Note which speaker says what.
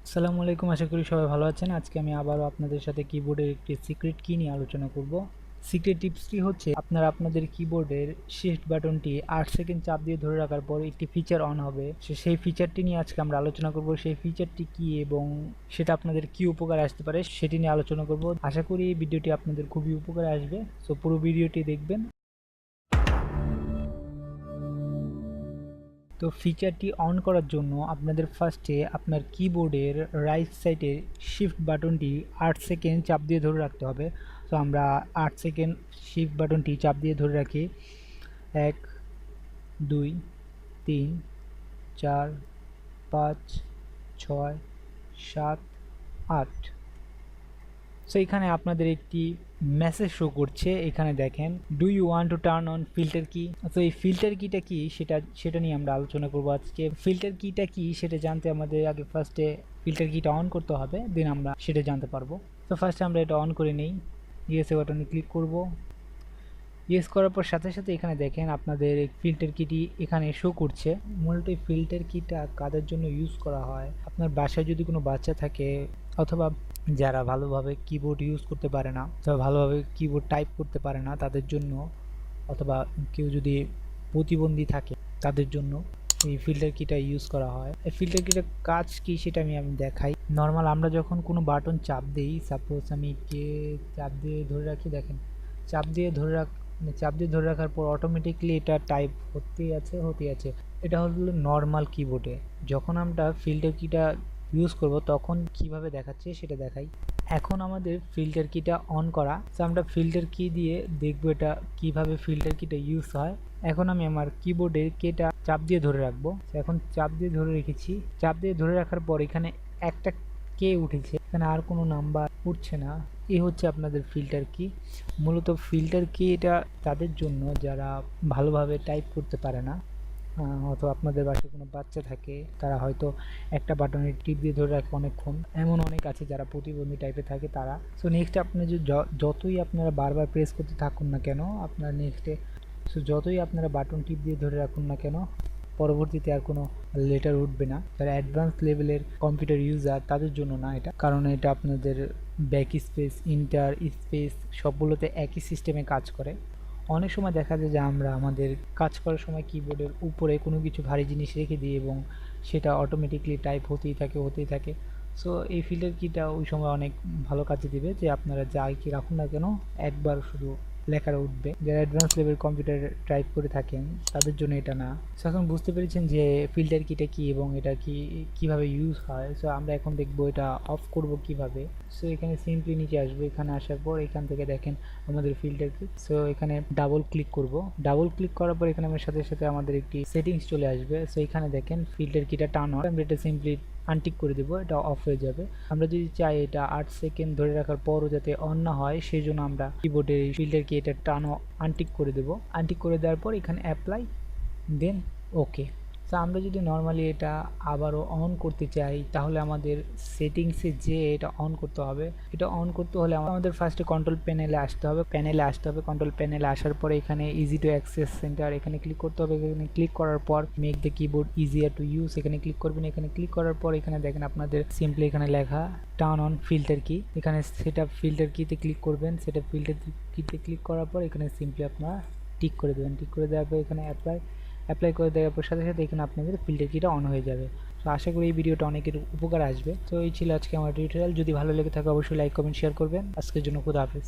Speaker 1: আসসালামু আলাইকুম, আশা করি সবাই ভালো আছেন। আজকে আমি আবারও আপনাদের সাথে কিবোর্ডের একটি সিক্রেট কি নিয়ে আলোচনা করব। সিক্রেট টিপসটি হচ্ছে আপনারা আপনাদের কিবোর্ডের শিফট বাটনটি 8 সেকেন্ড চাপ দিয়ে ধরে রাখার পর একটি ফিচার অন হবে। সেই ফিচারটি নিয়ে আজকে আমরা আলোচনা করব। সেই ফিচারটি কি এবং সেটা আপনাদের কি উপকারে আসতে পারে সেটি নিয়ে আলোচনা করব। আশা করি এই ভিডিওটি আপনাদের খুবই উপকারে আসবে। সো পুরো ভিডিওটি দেখবেন। তো ফিচারটি অন করার জন্য আপনাদের ফার্স্টে আপনার কিবোর্ডের রাইট সাইডের শিফট বাটনটি 8 সেকেন্ড চাপ দিয়ে ধরে রাখতে হবে। তো আমরা 8 সেকেন্ড শিফট বাটনটি চাপ দিয়ে ধরে রাখি। 1 2 3 4 5 6 7 8। সো এখানে আপনাদের একটি মেসেজ শো করছে। এখানে দেখেন, do you want to turn on filter কি। তো এই ফিল্টার কিটা কি সেটা নিয়ে আমরা আলোচনা করব আজকে। ফিল্টার কিটা কি সেটা জানতে আমাদের আগে ফার্স্টে ফিল্টার কিটা অন করতে হবে, দেন আমরা সেটা জানতে পারবো। তো ফার্স্টে আমরা এটা অন করে নিই। ইয়েস বাটনে ক্লিক করব। ইয়েস করার পর সাথে সাথে এখানে দেখেন আপনাদের ফিল্টার কিটি এখানে শো করছে। মূলত এই ফিল্টার কিটা কাদের জন্য ইউজ করা হয়, আপনার বাসায় যদি কোনো বাচ্চা থাকে অথবা যারা ভালোভাবে কিবোর্ড ইউজ করতে পারে না, অথবা ভালোভাবে কিবোর্ড টাইপ করতে পারে না তাদের জন্য, অথবা কেউ যদি প্রতিবন্ধী থাকে তাদের জন্য এই ফিল্টার কিটা ইউজ করা হয়। এই ফিল্টার কিটার কাজ কি সেটা আমি দেখাই। নর্মাল আমরা যখন কোনো বাটন চাপ দিই, সাপোজ আমি কে চাপ দিয়ে ধরে রাখি, দেখেন চাপ দিয়ে ধরে রাখার পর অটোমেটিকলি এটা টাইপ হতেই আছে। এটা হলো নর্মাল কিবোর্ডে। যখন আমরা ফিল্টার কিটা ইউজ করব তখন কিভাবে দেখাচ্ছে সেটা দেখাই। এখন আমাদের ফিল্টার কিটা অন করা, তো আমরা ফিল্টার কি দিয়ে দেখবো এটা কিভাবে ফিল্টার কিটা ইউজ হয়। এখন আমি আমার কিবোর্ডের কেটা চাপ দিয়ে ধরে রাখবো। এখন চাপ দিয়ে ধরে রেখেছি। চাপ দিয়ে ধরে রাখার পর এখানে একটা কে উঠেছে, এখানে আর কোনো নাম্বার উঠছে না। এই হচ্ছে আপনাদের ফিল্টার কি। মূলত ফিল্টার কি এটা তাদের জন্য যারা ভালোভাবে টাইপ করতে পারে না, অথবা আপনাদের বাসায় কোনো বাচ্চা থাকে, তারা হয়তো একটা বাটনের টিপ দিয়ে ধরে রাখে অনেকক্ষণ। এমন অনেক আছে যারা প্রতিবন্ধী টাইপে থাকে তারা। সো নেক্সটে আপনি যে যতই আপনারা বারবার প্রেস করতে থাকুন না কেন, আপনার নেক্সটে যতই আপনারা বাটন টিপ দিয়ে ধরে রাখুন না কেন, পরবর্তীতে আর কোনো লেটার উঠবে না। যারা অ্যাডভান্স লেভেলের কম্পিউটার ইউজার তাদের জন্য না এটা, কারণ এটা আপনাদের ব্যাক স্পেস, ইন্টার স্পেস সবগুলোতে একই সিস্টেমে কাজ করে। অনেক সময় দেখা যায় যে আমরা আমাদের কাজ করার সময় কিবোর্ডের উপরে কোনো কিছু ভারী জিনিস রেখে দিই এবং সেটা অটোমেটিকলি টাইপ হতেই থাকে। সো এই ফিল্টার কিটা ওই সময় অনেক ভালো কাজে দিবে, যে আপনারা যাই কি রাখুন না কেন একবার শুধু লেখাটা উঠবে। যারা অ্যাডভান্স লেভেল কম্পিউটার টাইপ করে থাকেন তাদের জন্য এটা না। সো এখন বুঝতে পেরেছেন যে ফিল্টার কিটা কি এবং এটা কিভাবে ইউজ হয়। সো আমরা এখন দেখবো এটা অফ করব কিভাবে। সো এখানে সিম্পলি নিচে আসবো। এখানে আসার পর এখান থেকে দেখেন আমাদের ফিল্টার কি। সো এখানে ডাবল ক্লিক করব। ডাবল ক্লিক করার পর এখানে আমার সাথে সাথে আমাদের একটি সেটিংস চলে আসবে। সো এখানে দেখেন ফিল্টার কিটা টার্ন অন, আমরা এটা সিম্পলি আনটিক করে দেবো, এটা অফ হয়ে যাবে। আমরা যদি চাই এটা 8 সেকেন্ড ধরে রাখার পরও যাতে অন না হয়, সেই জন্য আমরা কিবোর্ডে ফিল্টার কি এটা টার্ন আনটিক করে দেবো। আনটিক করে দেওয়ার পর এখানে অ্যাপ্লাই, দেন ওকে। তো আমরা যদি নর্মালি এটা আবারও অন করতে চাই তাহলে আমাদের সেটিংসে যে এটা অন করতে হবে। এটা অন করতে হলে আমাদের ফার্স্টে কন্ট্রোল প্যানেলে আসতে হবে। কন্ট্রোল প্যানেলে আসার পরে এখানে ইজি টু অ্যাক্সেস সেন্টার এখানে ক্লিক করতে হবে। এখানে ক্লিক করার পর make the keyboard easier to use এখানে ক্লিক করবেন। এখানে ক্লিক করার পর এখানে দেখেন আপনাদের সিম্পলি এখানে লেখা টার্ন অন ফিল্টার কি। এখানে সেটা ফিল্টার কিতে ক্লিক করবেন। সেটা ফিল্টার কিতে ক্লিক করার পর এখানে সিম্পলি আপনারা টিক করে দেবেন। টিক করে দেওয়ার পর এখানে অ্যাপ্লাই করে দেওয়ার পর সাথে সাথে এখানে আপনাদের ফিল্টার কিটা অন হয়ে যাবে। তো আশা করি এই ভিডিওটা অনেকের উপকার আসবে। তো এই ছিল আজকে আমার টিউটোরিয়াল। যদি ভালো লেগে থাকে অবশ্যই লাইক কমেন্ট শেয়ার করবেন। আজকের জন্য খুদা হাফেজ।